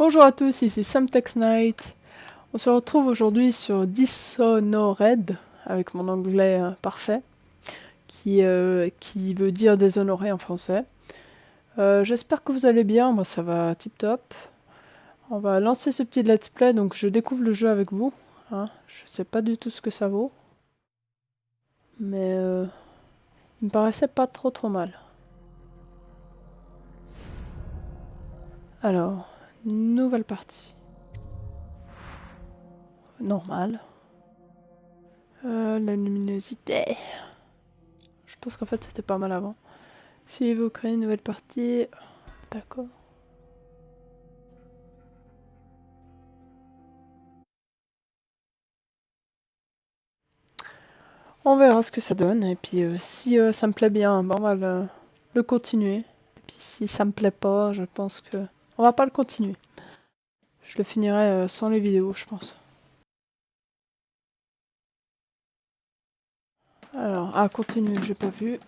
Bonjour à tous, ici Samtex Knight. On se retrouve aujourd'hui sur Dishonored, avec mon anglais parfait, qui veut dire déshonoré en français. J'espère que vous allez bien, moi ça va tip top. On va lancer ce petit let's play, donc je découvre le jeu avec vous. Hein. Je sais pas du tout ce que ça vaut. Mais il me paraissait pas trop mal. Alors, nouvelle partie. Normal. La luminosité. Je pense qu'en fait c'était pas mal avant. Si vous créez une nouvelle partie... D'accord. On verra ce que ça donne. Et puis si ça me plaît bien, ben, on va le continuer. Et puis si ça me plaît pas, je pense que... On va pas le continuer. Je le finirai sans les vidéos, je pense. Alors, continuer, j'ai pas vu.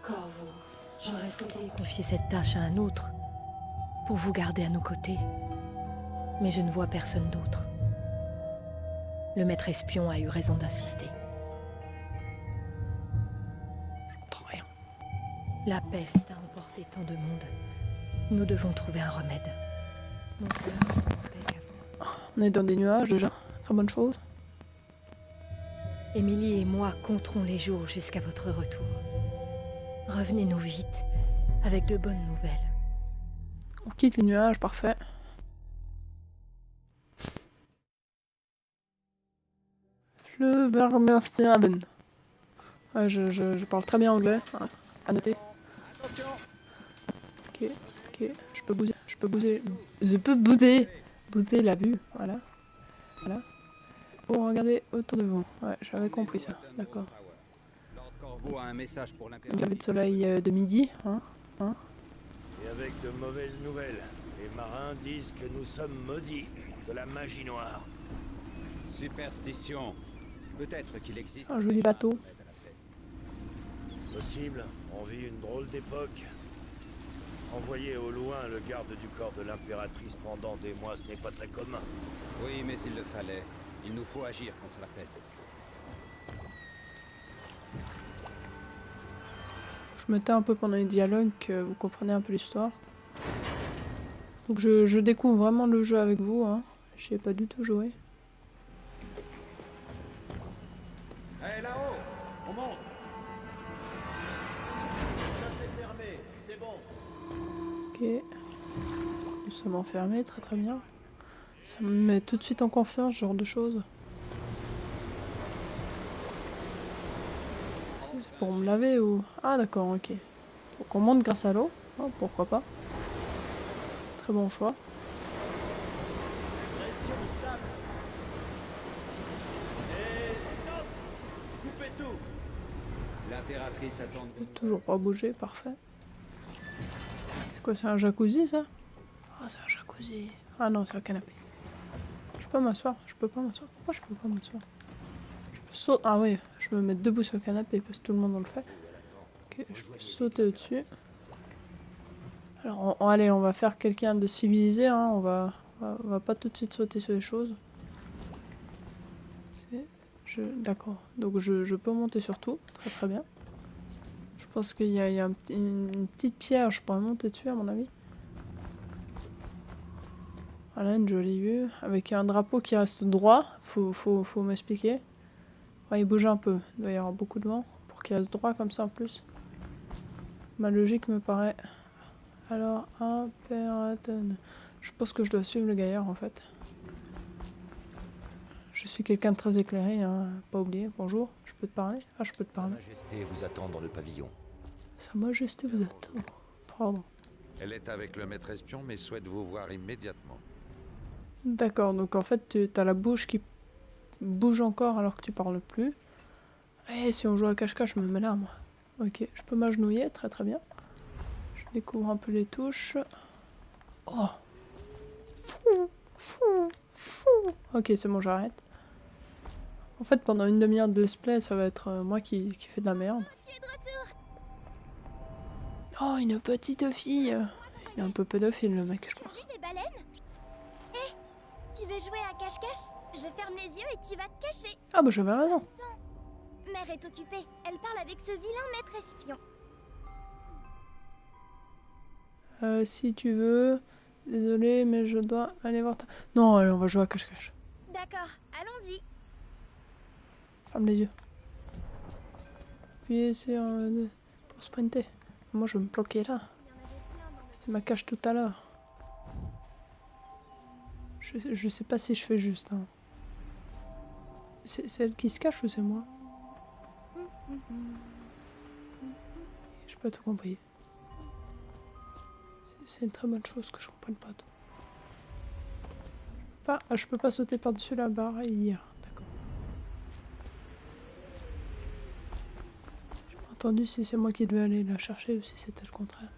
Corvo, j'aurais souhaité confier cette tâche à un autre, pour vous garder à nos côtés. Mais je ne vois personne d'autre. Le maître espion a eu raison d'insister. J'entends rien. La peste a emporté tant de monde. Nous devons trouver un remède. Mon cœur pègue à vous. On est dans des nuages déjà, très bonne chose. Émilie et moi compterons les jours jusqu'à votre retour. Revenez-nous vite, avec de bonnes nouvelles. On quitte les nuages, parfait. Fleuvernerstaben. Ouais, je parle très bien anglais, hein, à noter. Attention. Ok, je peux bouder la vue, voilà. Pour regarder autour de vous. Ouais, j'avais compris ça, d'accord. Lord Corvo a un message pour Il y avait l'impératrice. de soleil de midi, hein. Et avec de mauvaises nouvelles. Les marins disent que nous sommes maudits de la magie noire. Superstition. Peut-être qu'il existe... Un joli bateau. Possible, on vit une drôle d'époque. Envoyer au loin le garde du corps de l'impératrice pendant des mois, ce n'est pas très commun. Oui, mais il le fallait. Il nous faut agir contre la peste. Je me tais un peu pendant les dialogues, que vous comprenez un peu l'histoire. Donc je découvre vraiment le jeu avec vous, hein. J'y ai pas du tout joué. Hé, là-haut! On monte! Ça c'est fermé, c'est bon. Ok. Nous sommes enfermés, très bien. Ça me met tout de suite en confiance, ce genre de choses. C'est pour me laver ou... Ah d'accord, ok. Donc on monte grâce à l'eau, oh, pourquoi pas. Très bon choix. Pression stable. Et stop. Coupez tout. L'impératrice attend de vous. Toujours pas bouger, parfait. C'est quoi, c'est un jacuzzi ça? Ah, c'est un jacuzzi. Ah non, c'est un canapé. Je peux m'asseoir? Je peux pas m'asseoir. Pourquoi je peux pas m'asseoir? Je peux sauter. Ah oui, je peux me mettre debout sur le canapé parce que tout le monde en le fait. Ok, je peux sauter au-dessus. Alors, allez, on va faire quelqu'un de civilisé, hein. On va pas tout de suite sauter sur les choses. D'accord. Donc je peux monter sur tout. Très bien. Je pense qu'il y a une petite pierre, je pourrais monter dessus à mon avis. Voilà, une jolie vue. Avec un drapeau qui reste droit. Faut m'expliquer. Ouais, il bouge un peu. Il doit y avoir beaucoup de vent. Pour qu'il reste droit comme ça en plus. Ma logique me paraît... Alors, impératon. Je pense que je dois suivre le gaillard en fait. Je suis quelqu'un de très éclairé, hein. Pas oublier. Bonjour, je peux te parler? Ah, je peux te Sa parler. Majesté vous attend dans le pavillon. Sa Majesté vous attend. Pardon. Elle est avec le maître espion, mais souhaite vous voir immédiatement. D'accord, donc en fait, t'as la bouche qui bouge encore alors que tu parles plus. Eh, si on joue à cache-cache, je me mets là, moi. Ok, je peux m'agenouiller, très bien. Je découvre un peu les touches. Oh! Fou. Ok, c'est bon, j'arrête. En fait, pendant une demi-heure de let's play, ça va être moi qui fais de la merde. Oh, une petite fille! Il est un peu pédophile le mec, je Tu as pense. vu des baleines? Hé, tu veux jouer à cache-cache? Je ferme les yeux et tu vas te cacher. Ah bah j'avais raison. Mère est occupée. Elle parle avec ce vilain maître espion. Si tu veux... Désolé, mais je dois aller voir ta... Non, allez, on va jouer à cache-cache. D'accord, allons-y. Ferme les yeux. Appuyez sur... pour sprinter. Moi, je vais me planquer là. C'était ma cache tout à l'heure. Je sais pas si je fais juste. Hein. C'est elle qui se cache ou c'est moi? J'ai pas tout compris. C'est une très bonne chose que je comprenne pas tout. Je peux pas sauter par-dessus la barre hier. D'accord. J'ai pas entendu si c'est moi qui devais aller la chercher ou si c'était le contraire.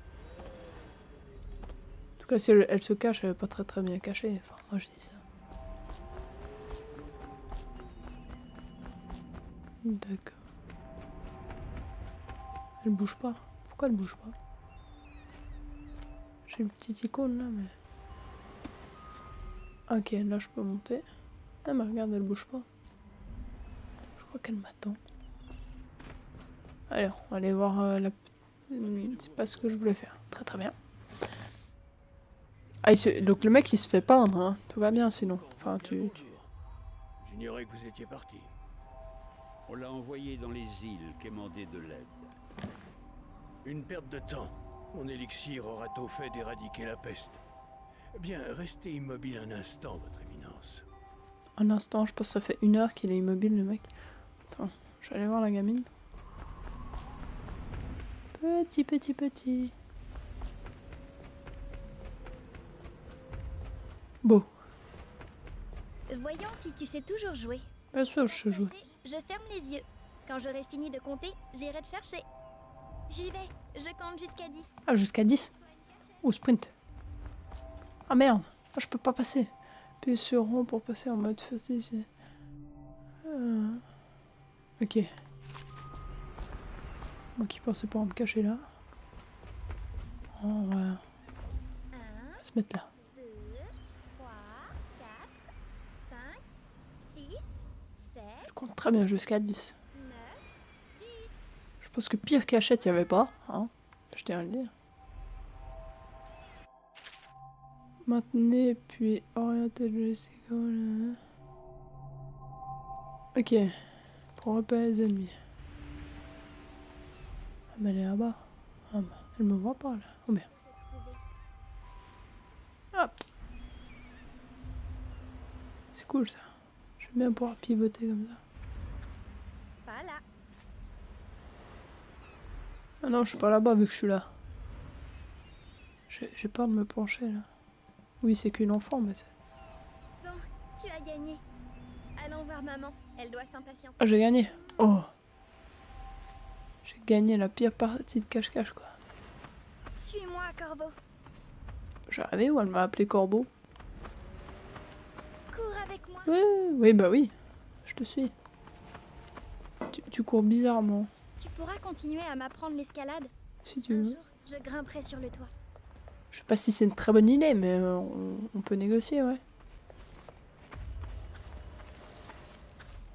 En tout cas, si elle se cache, elle est pas très bien cachée. Enfin, moi je dis ça. D'accord. Elle bouge pas. Pourquoi elle bouge pas? J'ai une petite icône là, mais... Ok, là je peux monter. Ah mais regarde, elle bouge pas. Je crois qu'elle m'attend. Allez, on va aller voir la... C'est pas ce que je voulais faire. Très bien. Ah, donc le mec il se fait peindre, hein. Tout va bien sinon. Enfin, tu... J'ignorais que vous étiez parti. On l'a envoyé dans les îles quémander de l'aide. Une perte de temps. Mon élixir aura tôt fait d'éradiquer la peste. Bien, restez immobile un instant, votre éminence. Un instant, je pense que ça fait 1 heure qu'il est immobile le mec. Attends, je vais aller voir la gamine. Petit. Beau. Voyons si tu sais toujours jouer. Bien sûr, je sais jouer. Je ferme les yeux. Quand j'aurai fini de compter, j'irai te chercher. J'y vais. Je compte jusqu'à 10. Ah, jusqu'à 10. Ou sprint. Ah merde, ah, je peux pas passer. Puis sur rond pour passer en mode fustige. Ok. Moi qui pensais pas me cacher là. On va 1, se mettre là. 2, 3, 4, 5, 6, 7, Je compte très bien jusqu'à 10. 9, 10. Je pense que pire cachette, il n'y avait pas. Hein, je tiens à le dire. Maintenez puis orientez le joystick. Ok. Pour repérer les ennemis. Ah, mais elle est là-bas. Ah, bah, elle me voit pas là. Oh merde. Hop. C'est cool ça. J'aime bien pouvoir pivoter comme ça. Pas là. Ah non, je suis pas là-bas vu que je suis là. J'ai peur de me pencher là. Oui, c'est qu'une enfant, mais c'est... Bon, tu as gagné. Allons voir maman. Elle doit s'impatienter. Ah, j'ai gagné. Oh. J'ai gagné la pire partie de cache-cache quoi. Suis-moi, Corbeau. J'arrivais où elle m'a appelé Corbeau. Cours avec moi. Oui, bah oui. Je te suis. Tu cours bizarrement. Tu pourras continuer à m'apprendre l'escalade. Si tu Un veux. jour, je grimperai sur le toit. Je sais pas si c'est une très bonne idée, mais on peut négocier, ouais.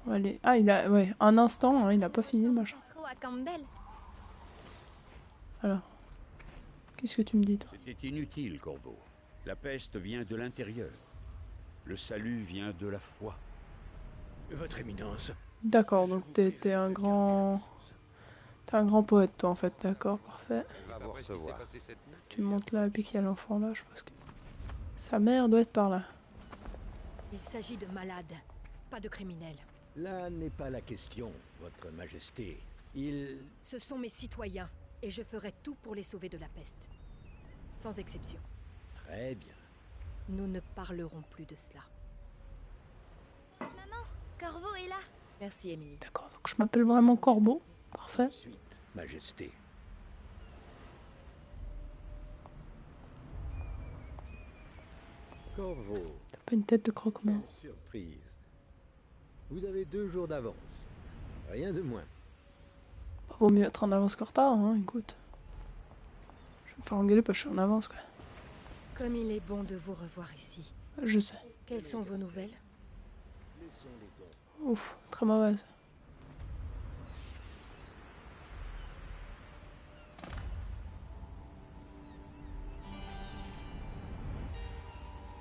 Allez. Ah, il a... Ouais, un instant, hein, il a pas fini le machin. Trop à Campbell. Alors. Qu'est-ce que tu me dis, toi? C'était inutile, Corbeau. La peste vient de l'intérieur. Le salut vient de la foi. Votre éminence. D'accord, donc t'es un grand... T'es un grand poète, toi, en fait. D'accord, parfait. Va vous recevoir. Tu montes là, et puis qu'il y a l'enfant là, je pense que... Sa mère doit être par là. Il s'agit de malades, pas de criminels. Là n'est pas la question, votre majesté. Ce sont mes citoyens, et je ferai tout pour les sauver de la peste. Sans exception. Très bien. Nous ne parlerons plus de cela. Maman, Corbeau est là. Merci, Émilie. D'accord, donc je m'appelle vraiment Corbeau. Parfait. Suite, majesté. Corbeau, T'as pas une tête de croque-mort. surprise. Vous avez 2 jours d'avance. Rien de moins. Vaut mieux être en avance qu'en retard, hein, écoute. Je vais me faire engueuler parce que je suis en avance, quoi. Comme il est bon de vous revoir ici. Je sais. Quelles sont vos nouvelles? Laissons-les donc. Ouf, très mauvaise.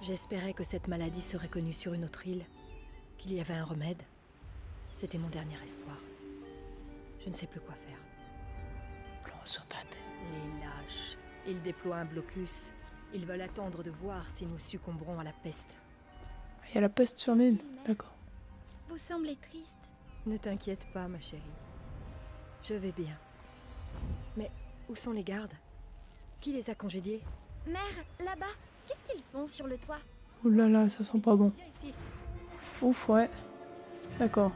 J'espérais que cette maladie serait connue sur une autre île, qu'il y avait un remède. C'était mon dernier espoir. Je ne sais plus quoi faire. Plomb sur ta tête. Les lâches. Ils déploient un blocus. Ils veulent attendre de voir si nous succomberons à la peste. Il y a la peste sur l'île. D'accord. Vous semblez triste. Ne t'inquiète pas, ma chérie. Je vais bien. Mais où sont les gardes? Qui les a congédiés? Mère, là-bas, qu'est-ce qu'ils font sur le toit? Ouh là là, ça sent pas bon. Viens ici. Ouf, ouais. D'accord.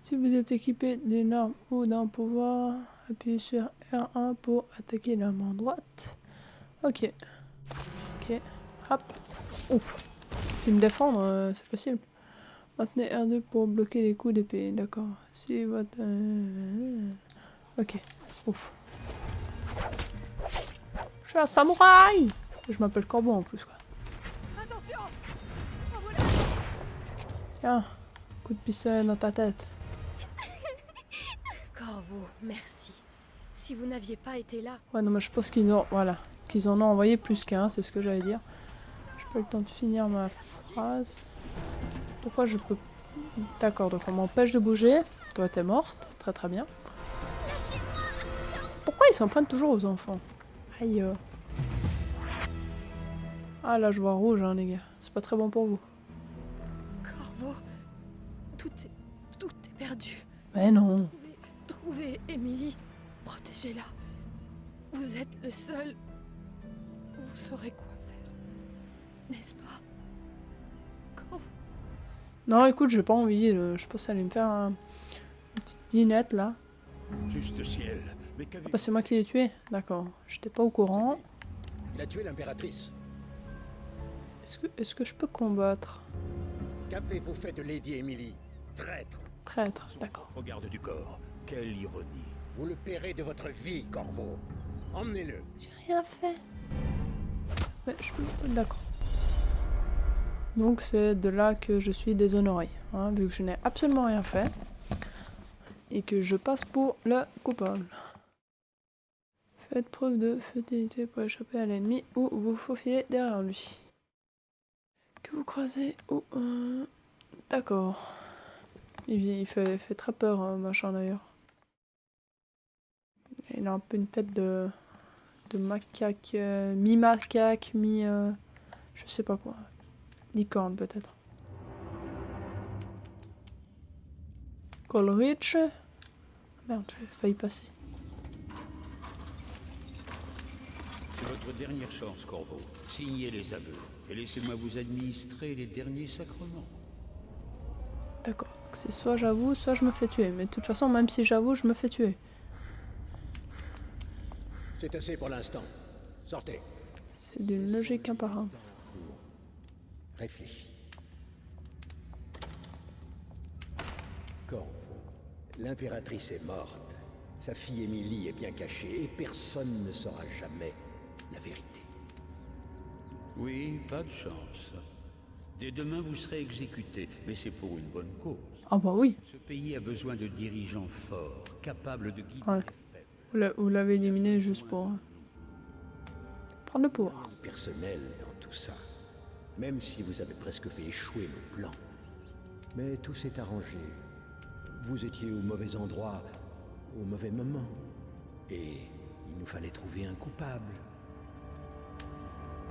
Si vous êtes équipé d'une arme ou d'un pouvoir, appuyez sur R1 pour attaquer la main droite. Ok. Ok. Hop. Ouf. Puis me défendre, c'est possible. Maintenez R2 pour bloquer les coups d'épée. D'accord. Si votre... Ok. Ouf. Je suis un samouraï! Je m'appelle Corbeau en plus, quoi. Attention! Tiens. Coup de pistolet dans ta tête. Corvo, merci. Si vous n'aviez pas été là, Ouais, non, mais je pense qu'ils ont... Voilà. Qu'ils en ont envoyé plus qu'un, c'est ce que j'allais dire. J'ai pas le temps de finir ma phrase. Pourquoi je peux... D'accord, donc on m'empêche de bouger. Toi, t'es morte. Très très bien. Pourquoi ils s'en prennent toujours aux enfants? Aïe. Ah, là, je vois rouge, hein, les gars. C'est pas très bon pour vous. Corvo, tout est perdu. Mais non. Trouvez Émilie, protégez-la. Vous êtes le seul. Vous saurez quoi faire, n'est-ce pas? Corvo. Non, écoute, j'ai pas envie. Je pense aller me faire une petite dînette, là. Juste ciel. Mais Ah bah, c'est moi qui l'ai tué. D'accord. J'étais pas au courant. Il a tué l'impératrice. Est-ce que je peux combattre? Qu'avez-vous fait de Lady Emily? Traître. Traître, d'accord. au garde du corps. Quelle ironie. Vous le paierez de votre vie, Corvo. Emmenez-le. J'ai rien fait. Mais je peux... D'accord. Donc c'est de là que je suis déshonoré, hein, vu que je n'ai absolument rien fait. Et que je passe pour le coupable. Faites preuve de fidélité pour échapper à l'ennemi ou vous faufilez derrière lui. Que vous croisez ou... D'accord. Il fait très peur, machin d'ailleurs. Il a un peu une tête de macaque, mi-macaque, je sais pas quoi. Licorne peut-être. Coleridge. Merde, j'ai failli passer. C'est votre dernière chance, Corvo. Signez les aveux et laissez-moi vous administrer les derniers sacrements. D'accord. Donc c'est soit j'avoue, soit je me fais tuer. Mais de toute façon, même si j'avoue, je me fais tuer. C'est assez pour l'instant. Sortez. C'est d'une logique imparable. Réfléchis. Corvo, l'impératrice est morte. Sa fille Émilie est bien cachée et personne ne saura jamais la vérité. Oui, pas de chance. Dès demain, vous serez exécuté, mais c'est pour une bonne cause. Ah bah oui. Ce pays a besoin de dirigeants forts, capables de guider Ouais. les faibles. Vous l'avez éliminé juste pour prendre le pouvoir. Personnel dans tout ça. Même si vous avez presque fait échouer nos plans. Mais tout s'est arrangé. Vous étiez au mauvais endroit, au mauvais moment. Et il nous fallait trouver un coupable.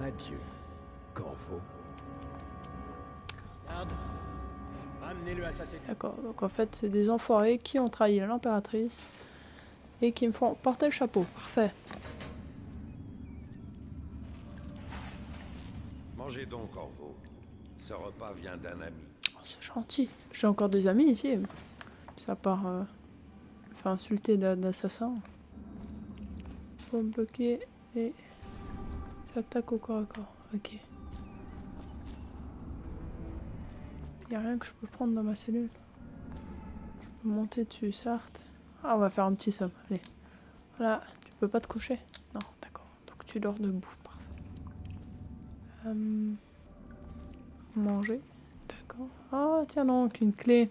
Adieu, Corvo. Garde, ramenez-le à sa cellule. D'accord. Donc en fait, c'est des enfoirés qui ont trahi l'impératrice et qui me font porter le chapeau. Parfait. Mangez donc, Corvo. Ce repas vient d'un ami. Oh, c'est gentil. J'ai encore des amis ici. Ça part faire insulter d'assassins. Pour bloquer et s'attaque au corps à corps. Ok. Y a rien que je peux prendre dans ma cellule. Je peux monter dessus, certes. Ah, on va faire un petit somme. Allez. Voilà. Tu peux pas te coucher? Non, d'accord. Donc tu dors debout. Parfait. Manger. D'accord. Ah, tiens donc, une clé.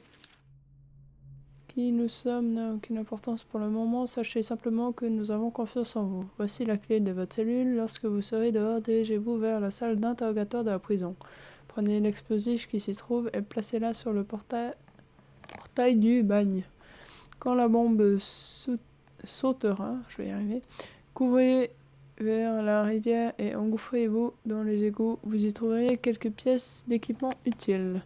Qui nous sommes n'a aucune importance pour le moment. Sachez simplement que nous avons confiance en vous. Voici la clé de votre cellule. Lorsque vous serez dehors, dirigez-vous vers la salle d'interrogatoire de la prison. Prenez l'explosif qui s'y trouve et placez-la sur le portail du bagne. Quand la bombe sautera, je vais y arriver, couvrez vers la rivière et engouffrez-vous dans les égouts. Vous y trouverez quelques pièces d'équipement utiles.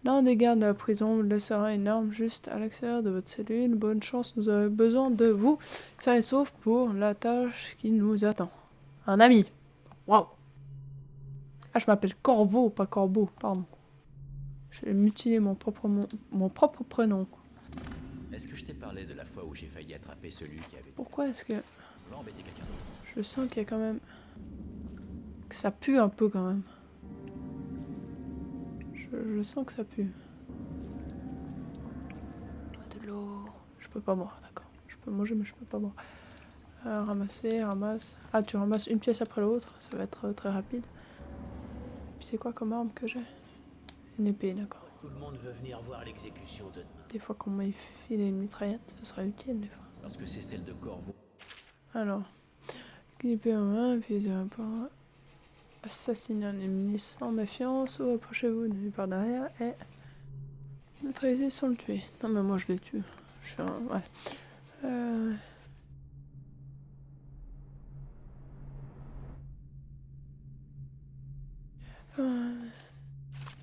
L'un des gardes de la prison laissera une arme juste à l'extérieur de votre cellule. Bonne chance, nous avons besoin de vous, sain et sauf pour la tâche qui nous attend. Un ami. Waouh. Ah, je m'appelle Corvo, pas Corbeau, pardon. J'ai mutilé mon propre prénom. Est-ce que je t'ai parlé de la fois où j'ai failli attraper celui qui avait... Pourquoi est-ce que... Va embêter quelqu'un d'autre. Je sens qu'il y a quand même... que ça pue un peu quand même. Je sens que ça pue. De l'eau. Je peux pas boire, d'accord. Je peux manger, mais je peux pas boire. Ramasser, ramasse. Ah, tu ramasses une pièce après l'autre. Ça va être très rapide. Puis c'est quoi comme arme que j'ai? Une épée, d'accord. Tout le monde veut venir voir l'exécution de demain. Des fois qu'on m'a filé une mitraillette, ce serait utile des fois. Parce que c'est celle de Corvo. Alors. Épée en main, puis pour assassiner un ennemi sans méfiance ou approchez-vous de lui par derrière et neutraliser sans le tuer. Non mais moi je l'ai tué. Je suis un... Voilà.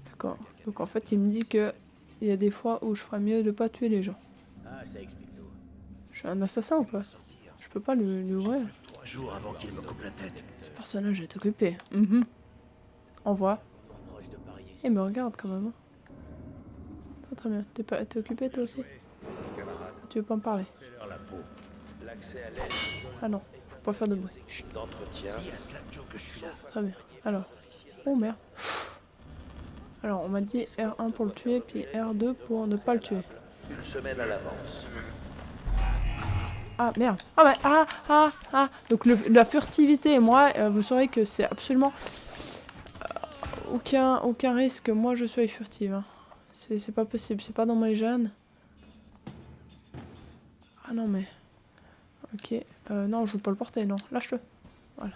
D'accord. Donc en fait il me dit que il y a des fois où je ferais mieux de pas tuer les gens. Ah, ça explique tout. Je suis un assassin ou pas? Je peux pas lui ouvrir. 3 jours avant qu'il me coupe la tête. Ce personnage est occupé. Envoie. Proche de Paris. Il me regarde quand même. Très bien. T'es occupé toi aussi? Tu veux pas me parler? La peau. L'accès à l'aide Ah non, faut pas faire de bruit. Chut. d'entretien. Dis à Slap Joe que je suis là. Très bien. Alors. Oh merde. Alors on m'a dit R1 pour le tuer, puis R2 pour ne pas le tuer. Une semaine à l'avance. Ah merde. Ah ouais. Donc la furtivité, moi, vous saurez que c'est absolument aucun risque que moi je sois furtive. Hein. C'est pas possible, c'est pas dans mes gènes. Ah non mais... Ok. Non, je veux pas le porter, non. Lâche-le. Voilà.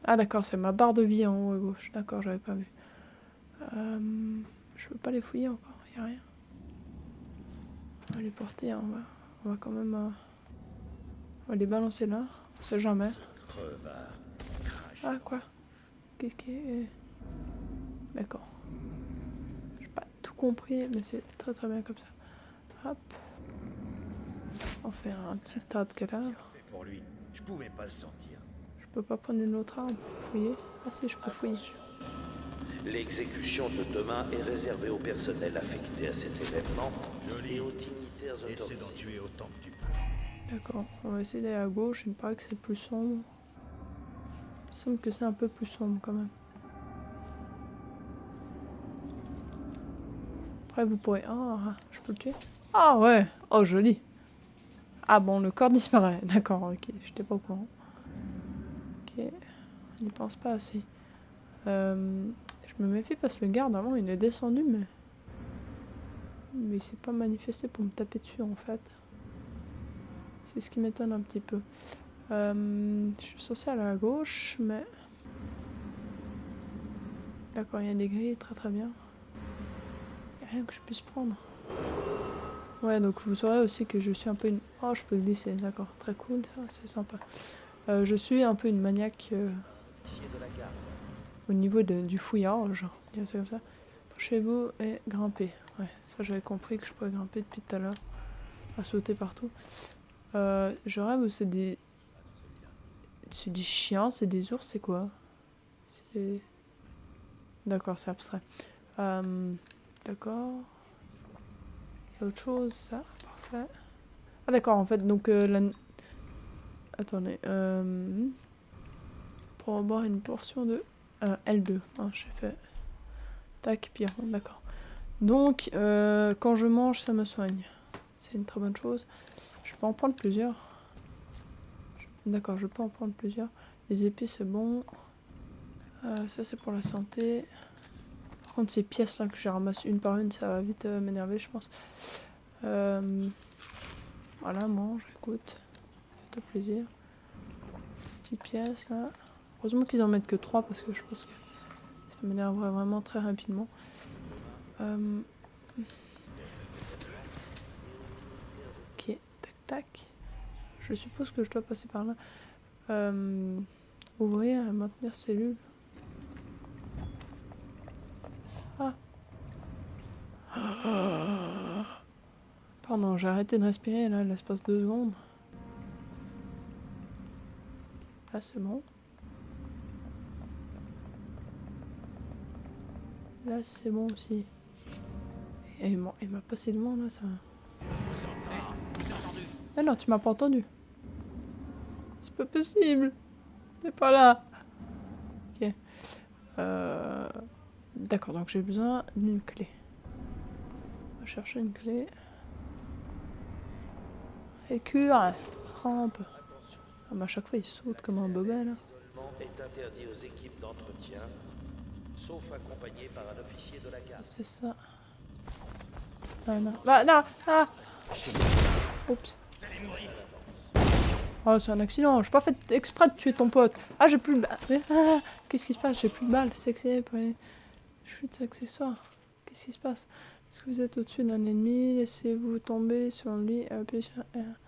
Ah d'accord, c'est ma barre de vie en haut à gauche. D'accord, j'avais pas vu. Je peux pas les fouiller encore, y a rien. On va les porter, hein. On va quand même... on va les balancer là, on sait jamais. Ah quoi? Qu'est-ce qui est... D'accord. J'ai pas tout compris, mais c'est très très bien comme ça. Hop. On fait un petit tas de cadavres. Pour lui, je pouvais pas le sentir. Je peux pas prendre une autre arme pour fouiller. Ah si, je peux fouiller. L'exécution de demain est réservée au personnel affecté à cet événement et aux dignitaires Essaie d'en autorisés. tuer autant que tu peux. D'accord, on va essayer d'aller à gauche. Il me paraît que c'est plus sombre. Il me semble que c'est un peu plus sombre quand même. Après vous pourrez... Ah, je peux le tuer? Ah ouais. Oh joli. Ah bon, le corps disparaît. D'accord, ok. J'étais pas au courant. Ok. On n'y pense pas assez. Je me méfie parce que le garde avant il est descendu mais il s'est pas manifesté pour me taper dessus en fait. C'est ce qui m'étonne un petit peu. Je suis censée aller à gauche mais... D'accord, il y a des grilles, très très bien. Il n'y a rien que je puisse prendre. Ouais, donc vous saurez aussi que je suis un peu une... Oh, je peux glisser, d'accord, très cool, c'est sympa. Je suis un peu une maniaque au niveau du fouillage, on dirait ça comme ça. Approchez-vous et grimpez. Ouais, ça j'avais compris que je pouvais grimper depuis tout à l'heure, à sauter partout. Je rêve où c'est des... C'est des chiens, c'est des ours, c'est quoi? C'est... D'accord, c'est abstrait. D'accord. Il y a autre chose, ça. Parfait. Ah d'accord, en fait, donc Attendez. Pour avoir une portion de L2. Hein, j'ai fait... Tac, pire, d'accord. Donc, quand je mange, ça me soigne. C'est une très bonne chose. Je peux en prendre plusieurs. D'accord, je peux en prendre plusieurs. Les épées, c'est bon. Ça, c'est pour la santé. Par contre, ces pièces-là que je ramasse une par une, ça va vite m'énerver, je pense. Voilà, mange, écoute. Fais-toi plaisir. Petite pièce, là. Heureusement qu'ils en mettent que 3 parce que je pense que ça m'énerverait vraiment très rapidement. Ok, tac tac. Je suppose que je dois passer par là. Ouvrir, maintenir cellule. Ah. Pardon, j'ai arrêté de respirer là, l'espace de 2 secondes. Là, c'est bon. Là, c'est bon aussi. Et il m'a passé devant là, ça. Ah non, tu m'as pas entendu. C'est pas possible. C'est pas là. Ok. D'accord, donc j'ai besoin d'une clé. On va chercher une clé. Écure, rampe. Ah, mais à chaque fois il saute comme un bobet là. L'isolement est interdit aux équipes d'entretien, sauf accompagné par un officier de la garde. C'est ça. Ah non. Bah non. Ah. Oups. Oh, c'est un accident. J'ai pas fait exprès de tuer ton pote. Ah, j'ai plus de balles. Ah, qu'est-ce qui se passe? J'ai plus de balles. C'est que c'est pour les chutes accessoires. Qu'est-ce qui se passe? Est-ce que vous êtes au-dessus d'un ennemi? Laissez-vous tomber sur lui et appuyez sur R.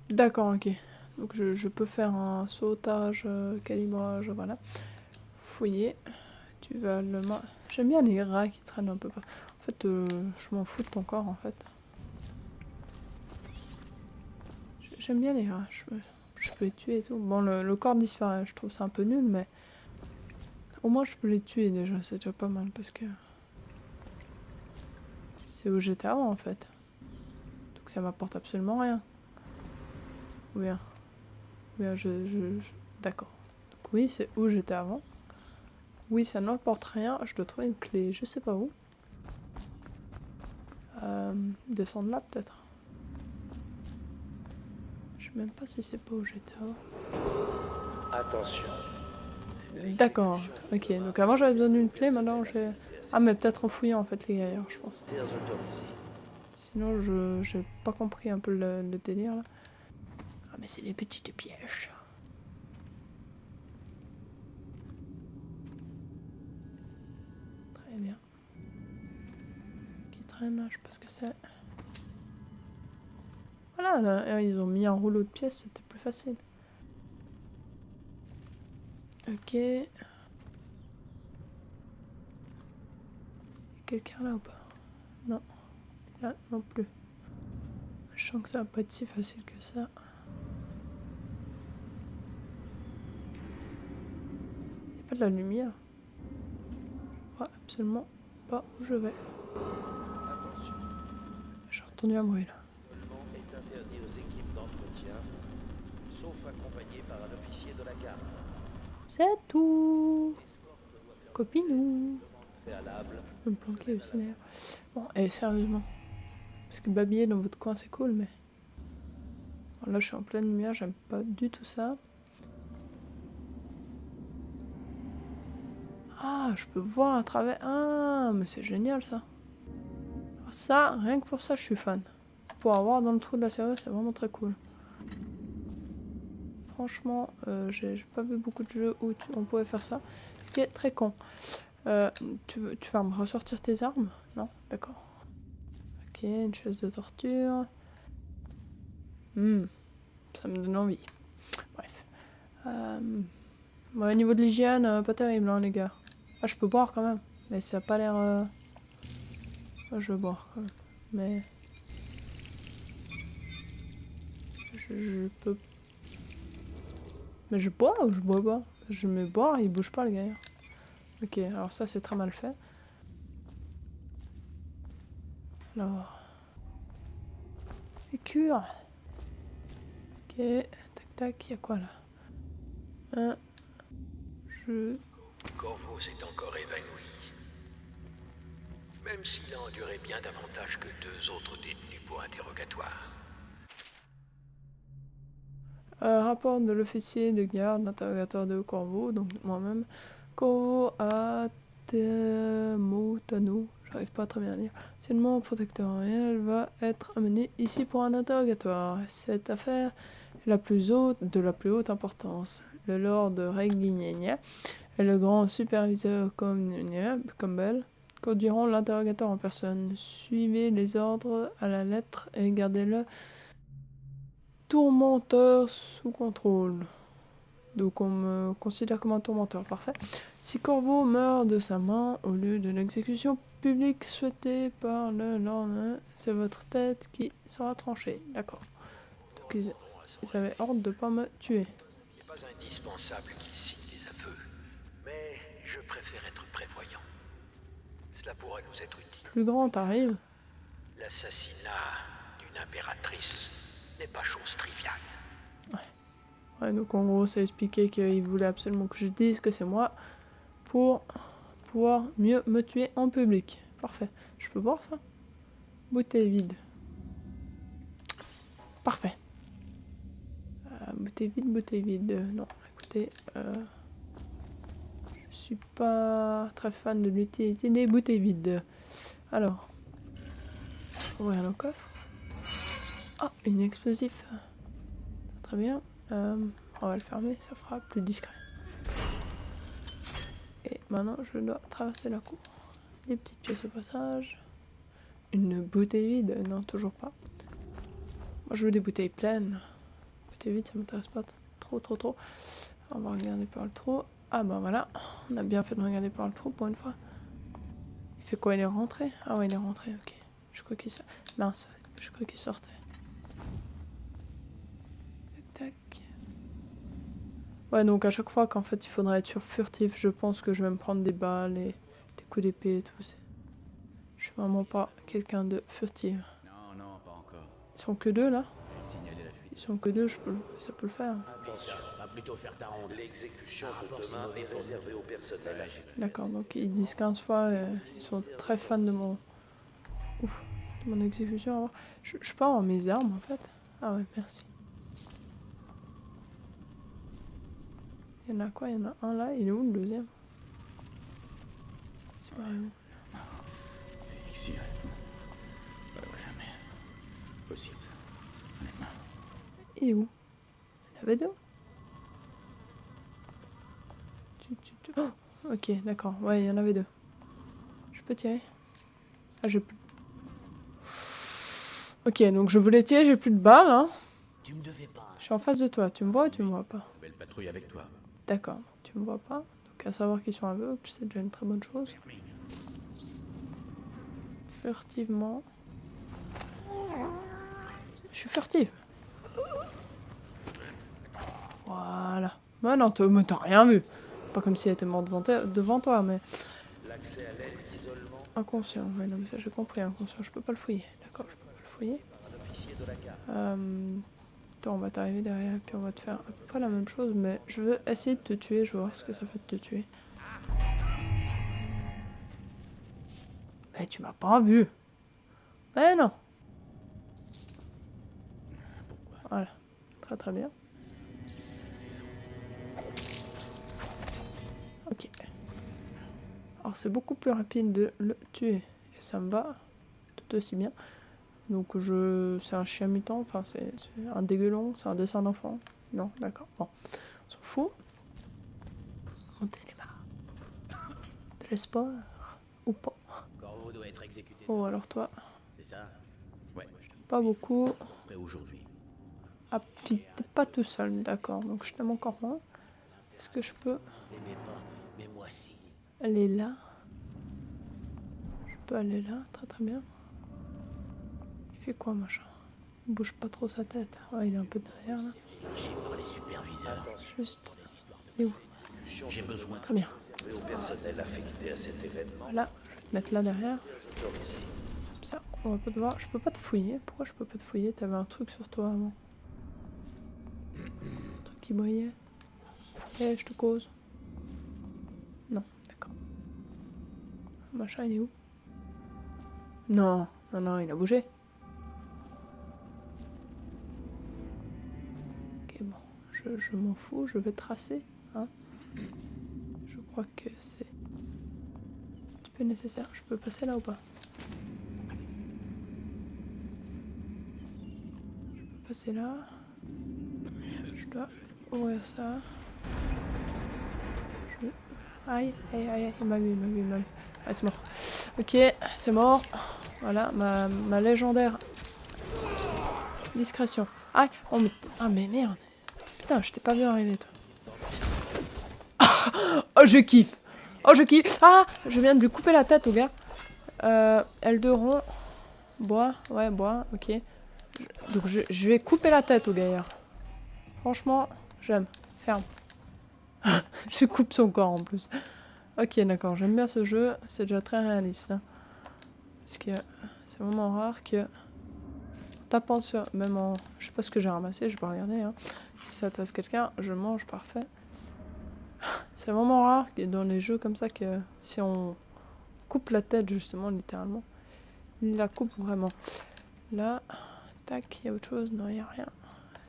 D'accord, ok. Donc je peux faire un sautage, calibrage, voilà. Fouiller. Tu vas le... J'aime bien les rats qui traînent un peu. En fait, je m'en fous de ton corps, en fait. J'aime bien les rats. Je peux les tuer et tout. Bon, le corps disparaît. Je trouve ça un peu nul, mais... Au moins, je peux les tuer, déjà. C'est déjà pas mal, parce que... C'est où j'étais avant, en fait. Donc ça m'apporte absolument rien. Ou bien... Ou bien D'accord. Donc oui, c'est où j'étais avant. Oui, ça n'apporte rien. Je dois trouver une clé. Je sais pas où. Descendre là, peut-être. Je sais même pas si c'est pas où j'étais avant. Attention. D'accord. Ok, donc avant j'avais besoin d'une clé, maintenant j'ai... Ah, mais peut-être en fouillant, en fait, les gailleurs, je pense. Désautorisé. Sinon, j'ai pas compris un peu le délire, là. Ah, mais c'est des petites pièges. Très bien. Qui traîne, là, je sais pas ce que c'est. Voilà, là, ils ont mis un rouleau de pièces, c'était plus facile. Ok. Quelqu'un là ou pas? Non. Là non plus. Je sens que ça va pas être si facile que ça. Il n'y a pas de la lumière. Je vois absolument pas où je vais. J'ai entendu un bruit là. L'isolement est interdit aux équipes d'entretien, sauf accompagné par un officier de la garde. C'est tout. Copinou. Préalable. Je peux me planquer aussi d'ailleurs. Bon, et sérieusement. Parce que babiller dans votre coin c'est cool, mais... Bon, là je suis en pleine lumière, j'aime pas du tout ça. Ah, je peux voir à travers... Ah, mais c'est génial ça. Alors ça, rien que pour ça, je suis fan. Pour avoir dans le trou de la serrure, c'est vraiment très cool. Franchement, j'ai pas vu beaucoup de jeux où on pouvait faire ça. Ce qui est très con. Tu vas me ressortir tes armes? Non? D'accord. Ok, une chaise de torture. Ça me donne envie. Bref. Ouais, au niveau de l'hygiène, pas terrible, hein, les gars. Ah, je peux boire quand même. Mais ça a pas l'air... Ah, je veux boire quand même. Mais... Je peux... Mais je bois ou je bois pas? Je mets boire, il bouge pas, le gars. Ok, alors ça, c'est très mal fait. Alors... Cure. Ok, tac tac, y'a quoi là? Corvo s'est encore évanoui. Même s'il a enduré bien davantage que 2 autres détenus pour interrogatoire. Rapport de l'officier de garde, l'interrogateur de Corvo, donc moi-même. Corvo à Temotano, j'arrive pas à très bien lire. C'est le mot protecteur et elle va être amenée ici pour un interrogatoire. Cette affaire est de la plus haute importance. Le Lord Reguignagna et le grand superviseur Campbell conduiront l'interrogatoire en personne. Suivez les ordres à la lettre et gardez-le tourmenteur sous contrôle. Donc on me considère comme un tourmenteur, parfait. Si Corvo meurt de sa main au lieu de l'exécution publique souhaitée par le Lord, c'est votre tête qui sera tranchée. D'accord. Donc ils avaient ordre de pas me tuer. Il n'est pas indispensable qu'il signe des aveux, mais je préfère être prévoyant. Cela pourrait nous être utile. Plus grand arrive. L'assassinat d'une impératrice n'est pas chose triviale. Ouais, donc en gros, ça expliquait qu'il voulait absolument que je dise que c'est moi pour pouvoir mieux me tuer en public. Parfait. Je peux voir ça? Bouteille vide. Parfait. Bouteille vide. Non, écoutez, je suis pas très fan de l'utilité des bouteilles vides. Alors, ouvrir le coffre. Oh, une explosif. Très bien. On va le fermer, ça fera plus discret. Et maintenant, je dois traverser la cour. Des petites pièces au passage. Une bouteille vide? Non, toujours pas. Moi, je veux des bouteilles pleines. Bouteille vide, ça m'intéresse pas trop. On va regarder par le trou. Ah bah voilà, on a bien fait de regarder par le trou pour une fois. Il fait quoi? Il est rentré? Ah ouais, il est rentré, ok. Je crois qu'il mince, je crois qu'il sortait. Tac. Ouais, donc à chaque fois qu'en fait il faudrait être sur furtif, je pense que je vais me prendre des balles et des coups d'épée et tout. Je suis vraiment pas quelqu'un de furtif. Non, pas encore. Ils sont que deux là? Signaler la fuite. Ils sont que deux, ça peut le faire. Attention, va plutôt faire ta ronde. L'exécution rapport, de c'est demain mauvais est pour nous. réservée au personnel. D'accord, donc ils disent 15 fois, ils sont très fans de mon... Ouf, de mon exécution. Je peux avoir mes armes en fait? Ah ouais, merci. Il y en a quoi? Il y en a un là, il est où le deuxième? C'est pas où? Elixir. Pas jamais. Possible. Honnêtement. Il est où? Il y en avait deux? Oh, ok, d'accord. Ouais, il y en avait deux. Je peux tirer? Ah, j'ai plus... Ok, donc je voulais tirer, j'ai plus de balles, hein. Tu me devais pas. Je suis en face de toi. Tu me vois ou tu me vois pas? Belle patrouille avec toi. D'accord, tu me vois pas. Donc à savoir qu'ils sont aveugles, c'est déjà une très bonne chose. Furtivement. Je suis furtive. Voilà. Bah non, mais t'as rien vu. Pas comme si elle était morte devant toi, mais... L'accès à l'aide d'isolement Inconscient, ouais, non mais ça j'ai compris, inconscient, je peux pas le fouiller. D'accord, je peux pas le fouiller. par un officier de la garde. Attends, on va t'arriver derrière, puis on va te faire à peu près la même chose, mais je veux essayer de te tuer, je veux voir ce que ça fait de te tuer. Mais tu m'as pas vu. Mais non. Voilà, très bien. Ok. Alors c'est beaucoup plus rapide de le tuer, et ça me va tout aussi bien. Donc c'est un chien mutant, enfin c'est un dégueulon, c'est un dessin d'enfant. Non, d'accord, bon, on s'en fout. Monter les barres. De l'espoir, ou pas. Corvo doit être exécuté. Oh alors toi, C'est ça? Ouais. pas beaucoup. Prêt aujourd'hui. Ah puis t'es pas tout seul, d'accord, donc je t'aime encore moins. Est-ce que je peux N'aimez pas, mais moi si. aller là? Je peux aller là, très bien. Il fait quoi machin? Il bouge pas trop sa tête. Ouais, il est un peu derrière là. Lâché par les superviseurs. Juste. Il est où? J'ai besoin. Très bien. Et au personnel affecté à cet événement, Voilà, je vais te mettre là derrière. autorisé. Comme ça, on va pas devoir... Je peux pas te fouiller. Pourquoi je peux pas te fouiller? T'avais un truc sur toi avant. Un truc qui brillait. Eh, je te cause. Non, d'accord. Le machin, il est où? Non, il a bougé. Ok, bon. Je m'en fous, je vais tracer. Hein. Je crois que c'est un petit peu nécessaire. Je peux passer là ou pas? Je peux passer là. Je dois ouvrir ça. Aïe, aïe, aïe, il m'a eu. Ah, c'est mort. Ok, c'est mort. Voilà, ma légendaire discrétion. Aïe, oh, mais... Ah, mais merde. Putain, je t'ai pas vu arriver, toi. Oh, je kiffe. Oh, je kiffe. Ah, je viens de lui couper la tête au gars. L2 rond. Bois, ouais, bois, ok. Donc, je vais couper la tête au gaillard. Franchement, j'aime. Ferme. Je coupe son corps en plus. Ok, d'accord, j'aime bien ce jeu. C'est déjà très réaliste. Hein. Parce que c'est vraiment rare que... Tapant sur... Même en... Je sais pas ce que j'ai ramassé, je vais pas regarder. Hein. Si ça intéresse quelqu'un, je mange, parfait. C'est vraiment rare que dans les jeux comme ça que si on coupe la tête justement, littéralement, il la coupe vraiment. Là, tac, il y a autre chose? Non, il n'y a rien.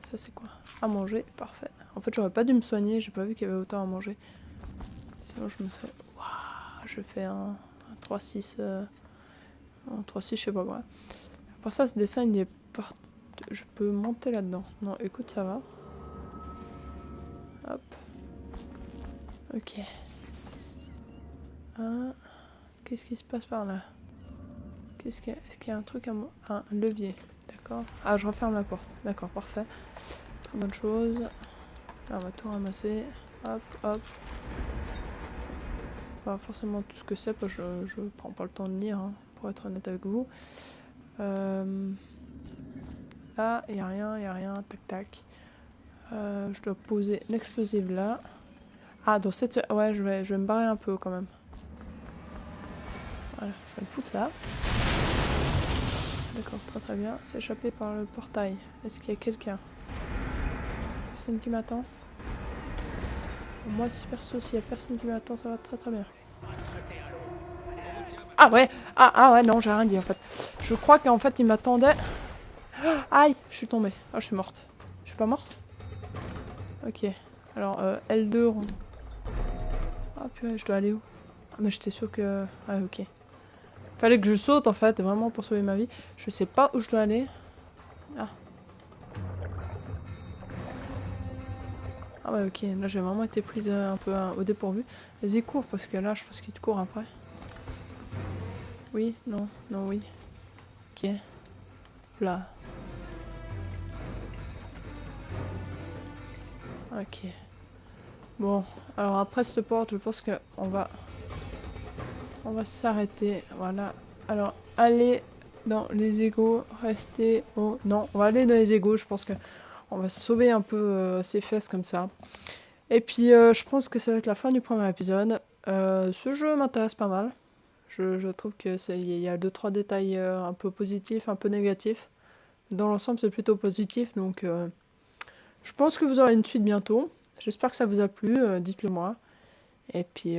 Ça c'est quoi? À manger, parfait. En fait, j'aurais pas dû me soigner, j'ai pas vu qu'il y avait autant à manger. Sinon, je me serais... Waouh, je fais un 3-6... Un 3-6, je sais pas quoi. Pour ça, ce dessin, il est partout. Je peux monter là-dedans. Non, écoute, ça va. Hop. Ok. Qu'est-ce qui se passe par là? Est-ce qu'il y a un truc à moi? Un levier. D'accord. Ah, je referme la porte. D'accord, parfait. Très bonne chose. Là, on va tout ramasser. Hop, hop. C'est pas forcément tout ce que c'est, parce que je prends pas le temps de lire, hein, pour être honnête avec vous. Là, il n'y a rien, tac tac. Je dois poser l'explosive là. Ah, dans cette... Ouais, je vais me barrer un peu quand même. Voilà, je vais me foutre là. D'accord, très très bien. C'est échappé par le portail. Est-ce qu'il y a quelqu'un? Personne qui m'attend? Moi, si perso, s'il y a personne qui m'attend, ça va très très bien. Ah ouais! Ah ouais, non, j'ai rien dit en fait. Je crois qu'en fait, il m'attendait... Aïe, je suis tombée. Ah, je suis morte. Je suis pas morte? Ok. Alors, L2 rond. Ah purée, je dois aller où? Ah, mais j'étais sûre que... Ah, ok. Fallait que je saute en fait, vraiment pour sauver ma vie. Je sais pas où je dois aller. Ah. Ah ouais, ok. Là, j'ai vraiment été prise un peu au dépourvu. Vas-y, cours, parce que là, je pense qu'il te court après. Oui, non, non, oui. Ok. Là. Ok. Bon, alors après cette porte, je pense qu'on va... On va s'arrêter, voilà. Alors, aller dans les égouts, rester au... Non, on va aller dans les égouts, je pense que on va sauver un peu ses fesses comme ça. Et puis, je pense que ça va être la fin du premier épisode. Ce jeu m'intéresse pas mal. Je trouve que il y a 2-3 détails un peu positifs, un peu négatifs. Dans l'ensemble, c'est plutôt positif, donc je pense que vous aurez une suite bientôt. J'espère que ça vous a plu, dites-le moi. Et puis,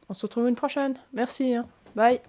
on se retrouve une prochaine. Merci, hein. Bye.